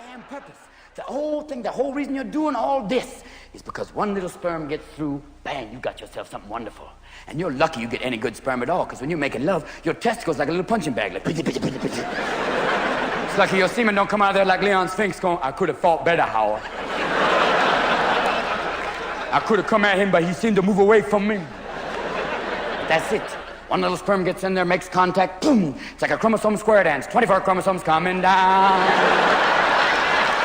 damn purpose. The whole thing, the whole reason you're doing all this is because one little sperm gets through, bang, you got yourself something wonderful. And you're lucky you get any good sperm at all, because when you're making love, your testicles like a little punching bag, like pitty, pitty, pitty, pitty. It's lucky your semen don't come out of there like Leon Sphinx going, I could have fought better, Howard. I could have come at him, but he seemed to move away from me. But that's it. One little sperm gets in there, makes contact, boom. It's like a chromosome square dance. 24 chromosomes coming down.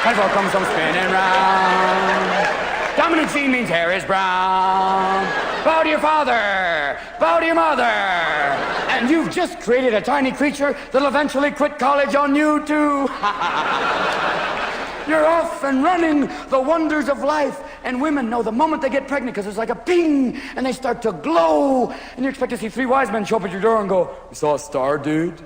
24 chromosomes spinning round. Dominant gene means hair is brown. Bow to your father. Bow to your mother. And you've just created a tiny creature that'll eventually quit college on you too. You're off and running the wonders of life. And women know the moment they get pregnant, because it's like a ping, and they start to glow. And you expect to see three wise men show up at your door and go, you saw a star, dude?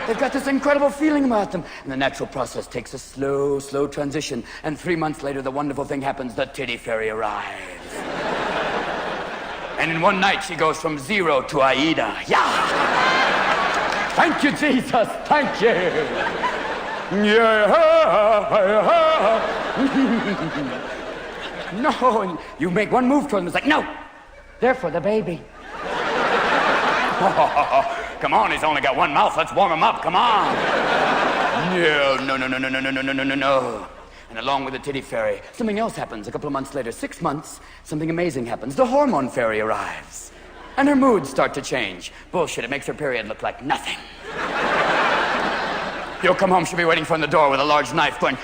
They've got this incredible feeling about them. And the natural process takes a slow, slow transition. And 3 months later, the wonderful thing happens. The titty fairy arrives. And in one night, she goes from 0 to Aida. Yeah! Thank you, Jesus. Thank you. Yeah. No, you make one move toward them. It's like, no. They're for the baby. Come on, he's only got one mouth. Let's warm him up. Come on. No. And along with the titty fairy, something else happens. A couple of months later, 6 months, something amazing happens. The hormone fairy arrives. And her moods start to change. Bullshit, it makes her period look like nothing. You'll come home, she'll be waiting for in the door with a large knife going,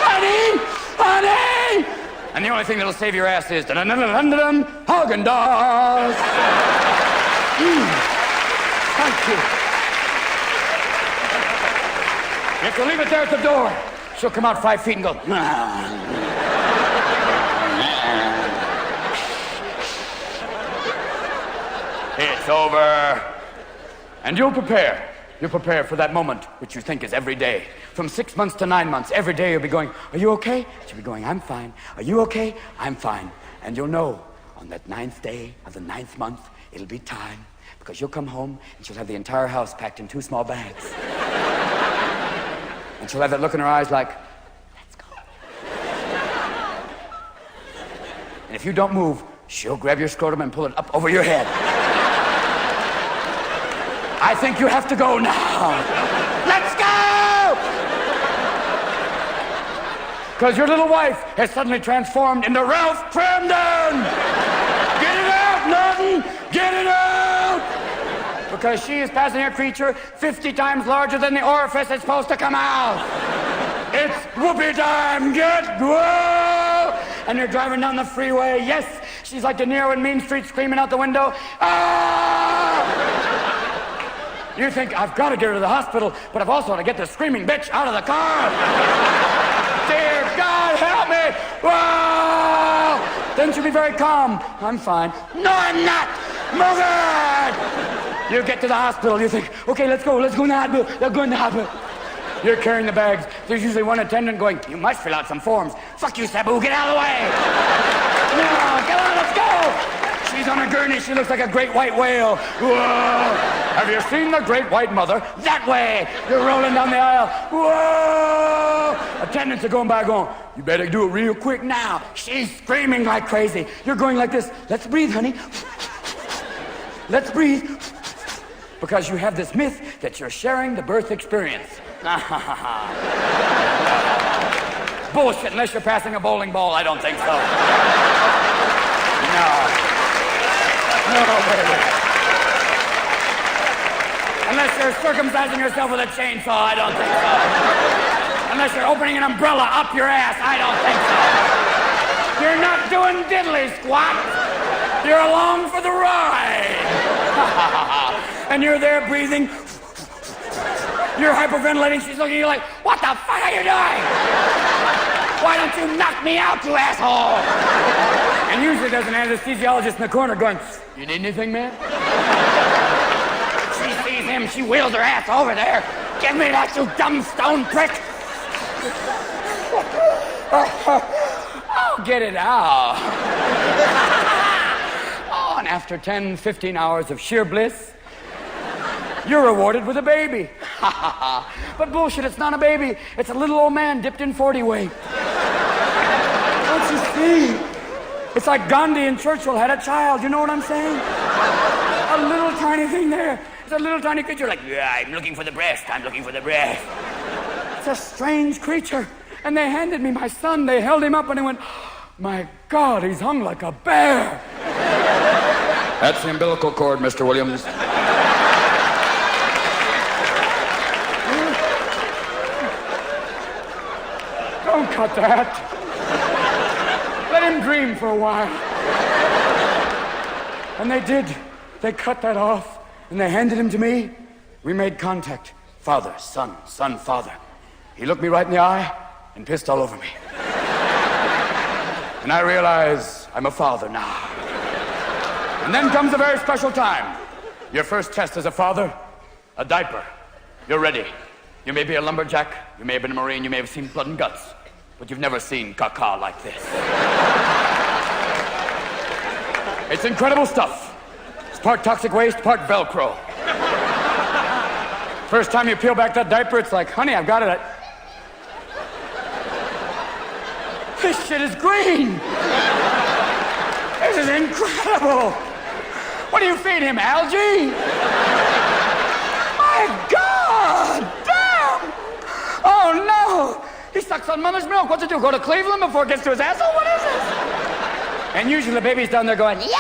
honey, honey! And the only thing that'll save your ass is Haagen-Dazs. Thank you. You have to leave it there at the door. She'll come out 5 feet and go, it's over. And you'll prepare. You'll prepare for that moment, which you think is every day. From 6 months to 9 months, every day you'll be going, are you okay? She'll be going, I'm fine. Are you okay? I'm fine. And you'll know on that 9th day of the 9th month, it'll be time, because you'll come home and she'll have the entire house packed in 2 small bags. And she'll have that look in her eyes like, let's go. And if you don't move, she'll grab your scrotum and pull it up over your head. I think you have to go now. Let's go! Because your little wife has suddenly transformed into Ralph Cramden. Get it out, Norton! Get it out! Because she is passing a creature 50 times larger than the orifice it's supposed to come out. It's whoopee time! Get whoa! And you're driving down the freeway. Yes, she's like De Niro in Mean Street screaming out the window. Ah! You think, I've got to get her to the hospital, but I've also got to get this screaming bitch out of the car. Dear God, help me! Whoa! Then she'll be very calm. I'm fine. No, I'm not! Move it! You get to the hospital, you think, okay, let's go in the hospital. Let's go in the hospital. You're carrying the bags. There's usually one attendant going, you must fill out some forms. Fuck you, Sabu, get out of the way! No, come on, let's go! She's on a gurney. She looks like a great white whale. Whoa! Have you seen the great white mother? That way! You're rolling down the aisle. Whoa! Attendants are going by going, you better do it real quick now. She's screaming like crazy. You're going like this. Let's breathe, honey. Let's breathe. Because you have this myth that you're sharing the birth experience. Bullshit, unless you're passing a bowling ball, I don't think so. No. No, baby. Unless you're circumcising yourself with a chainsaw, I don't think so. Unless you're opening an umbrella up your ass, I don't think so. You're not doing diddly squat. You're along for the ride. And you're there breathing. You're hyperventilating. She's looking at you like, what the fuck are you doing? Why don't you knock me out, you asshole? And usually there's an anesthesiologist in the corner going, you need anything, man? She sees him, she wheels her ass over there. Give me that, you dumb stone prick. Oh, get it out. Oh, and after 10, 15 hours of sheer bliss, You're rewarded with a baby. But bullshit, it's not a baby. It's a little old man dipped in 40 weight. Don't you see? It's like Gandhi and Churchill had a child. You know what I'm saying? A little tiny thing there. It's a little tiny creature like, yeah, I'm looking for the breast. I'm looking for the breast. It's a strange creature. And they handed me my son. They held him up and he went, my God, he's hung like a bear. That's the umbilical cord, Mr. Williams. Don't cut that. Let him dream for a while. And they did. They cut that off, and they handed him to me. We made contact. Father, son, son, father. He looked me right in the eye and pissed all over me. And I realize I'm a father now. And then comes a very special time. Your first test as a father, a diaper. You're ready. You may be a lumberjack, you may have been a Marine, you may have seen blood and guts, but you've never seen caca like this. It's incredible stuff. It's part toxic waste, part Velcro. First time you peel back that diaper, it's like, honey, I've got it. This shit is green. This is incredible. What do you feed him, algae? My God, damn. Oh no, he sucks on mother's milk. What's it do, go to Cleveland before it gets to his asshole? What is this? And usually the baby's down there going, yeah.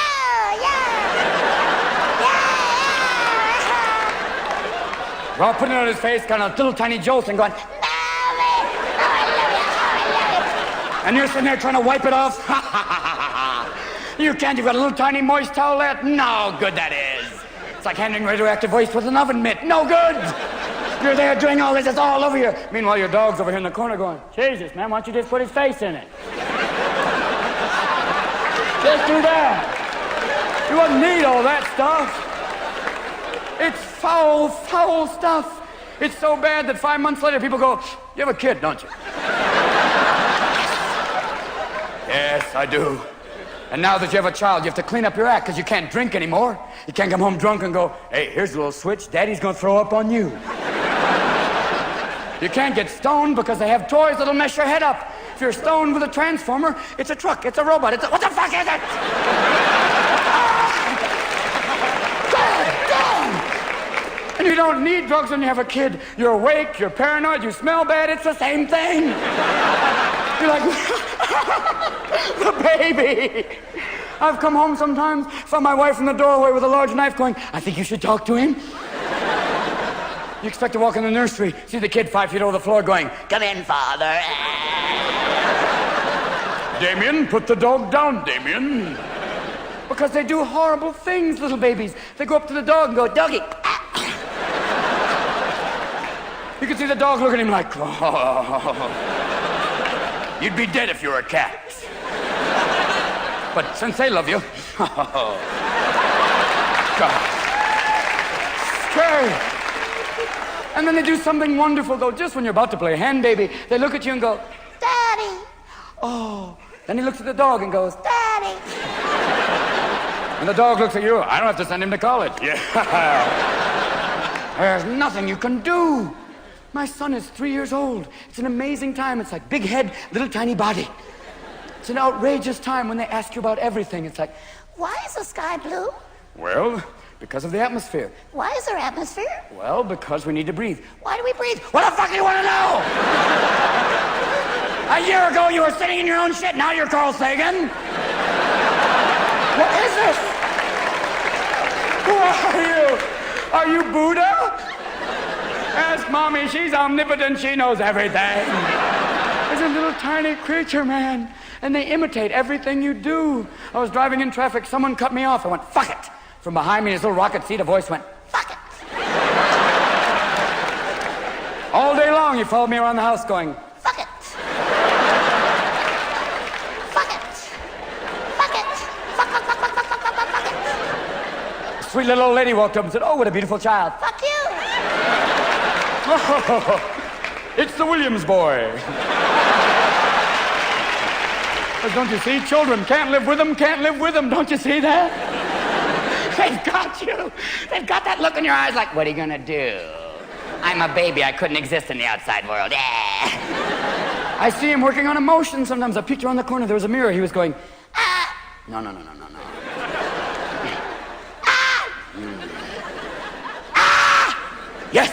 We're all putting it on his face, kind of little tiny jolts and going, and you're sitting there trying to wipe it off. You can't, you've got a little tiny moist towelette. No good that is. It's like handling radioactive waste with an oven mitt. No good. You're there doing all this, it's all over you. Meanwhile, your dog's over here in the corner going, Jesus, man, why don't you just put his face in it? Just do that. You wouldn't need all that stuff. It's foul, foul stuff. It's so bad that 5 months later, people go, you have a kid, don't you? Yes, I do. And now that you have a child, you have to clean up your act because you can't drink anymore. You can't come home drunk and go, hey, here's a little switch. Daddy's going to throw up on you. You can't get stoned because they have toys that'll mess your head up. If you're stoned with a transformer, it's a truck, it's a robot, what the fuck is it? And you don't need drugs when you have a kid. You're awake, you're paranoid, you smell bad, it's the same thing. You're like, the baby. I've come home sometimes, found my wife in the doorway with a large knife going, I think you should talk to him. You expect to walk in the nursery, see the kid 5 feet over the floor going, come in, father. Damien, put the dog down, Damien. Because they do horrible things, little babies. They go up to the dog and go, doggy. You can see the dog looking at him like, oh. You'd be dead if you were a cat. But since they love you, oh. God. Scary. And then they do something wonderful, though, just when you're about to play hand baby. They look at you and go, Daddy. Oh. Then he looks at the dog and goes, Daddy. And the dog looks at you. I don't have to send him to college. Yeah. There's nothing you can do. My son is 3 years old. It's an amazing time. It's like big head, little tiny body. It's an outrageous time when they ask you about everything. It's like, why is the sky blue? Well, because of the atmosphere. Why is there atmosphere? Well, because we need to breathe. Why do we breathe? What the fuck do you want to know? A year ago, you were sitting in your own shit. Now you're Carl Sagan. What is this? Who are you? Are you Buddha? Ask Mommy. She's omnipotent. She knows everything. It's a little tiny creature, man. And they imitate everything you do. I was driving in traffic. Someone cut me off. I went, fuck it. From behind me in his little rocket seat, a voice went, fuck it. All day long, he followed me around the house going, fuck it. Fuck it. Fuck it. Fuck, fuck, fuck, fuck, fuck, fuck, fuck, fuck it. A sweet little old lady walked up and said, oh, what a beautiful child. Fuck you. Oh, it's the Williams boy. Don't you see? Children can't live with them, can't live with them. Don't you see that? They've got you. They've got that look in your eyes like, what are you gonna do? I'm a baby. I couldn't exist in the outside world. Yeah. I see him working on emotion sometimes. I peeked around the corner. There was a mirror. He was going, ah. No. Ah. Ah. Yes.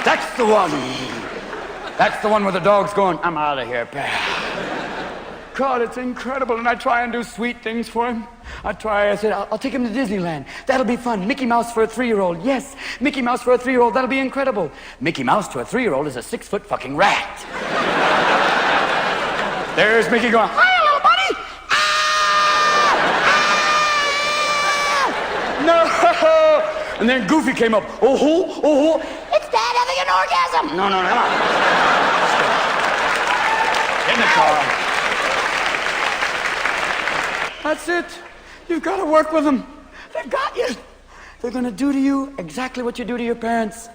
That's the one. That's the one where the dog's going, I'm out of here, pal. God, it's incredible. And I try and do sweet things for him. I said, I'll take him to Disneyland. That'll be fun. Mickey Mouse for a 3-year-old. Yes, Mickey Mouse for a 3-year-old. That'll be incredible. Mickey Mouse to a 3-year-old is a 6-foot fucking rat. There's Mickey going, hi, little buddy. Ah! Ah! No. And then Goofy came up. Oh. It's Dad having an orgasm. No, come on. Get in the car. That's it. You've got to work with them. They've got you. They're going to do to you exactly what you do to your parents.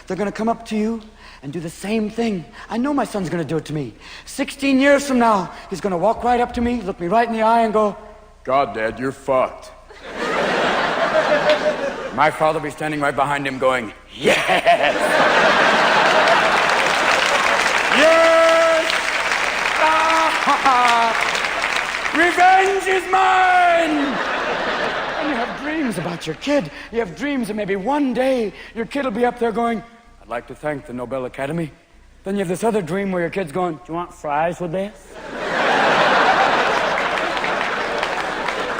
They're going to come up to you and do the same thing. I know my son's going to do it to me. 16 years from now, he's going to walk right up to me, look me right in the eye and go, God, Dad, you're fucked. My father will be standing right behind him going, yes! Yes! Ah! Revenge is mine! And you have dreams about your kid. You have dreams that maybe one day your kid will be up there going, I'd like to thank the Nobel Academy. Then you have this other dream where your kid's going, do you want fries with this?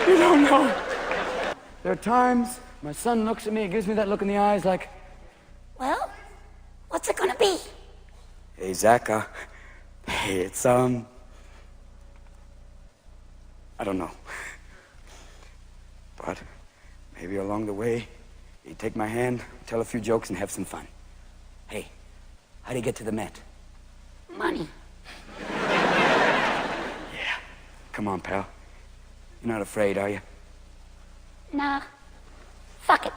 You don't know. There are times my son looks at me, gives me that look in the eyes like, well, what's it gonna be? Hey, Zach, it's, I don't know. But maybe along the way, you take my hand, tell a few jokes, and have some fun. Hey, how do you get to the Met? Money. Yeah. Come on, pal. You're not afraid, are you? Nah. Fuck it.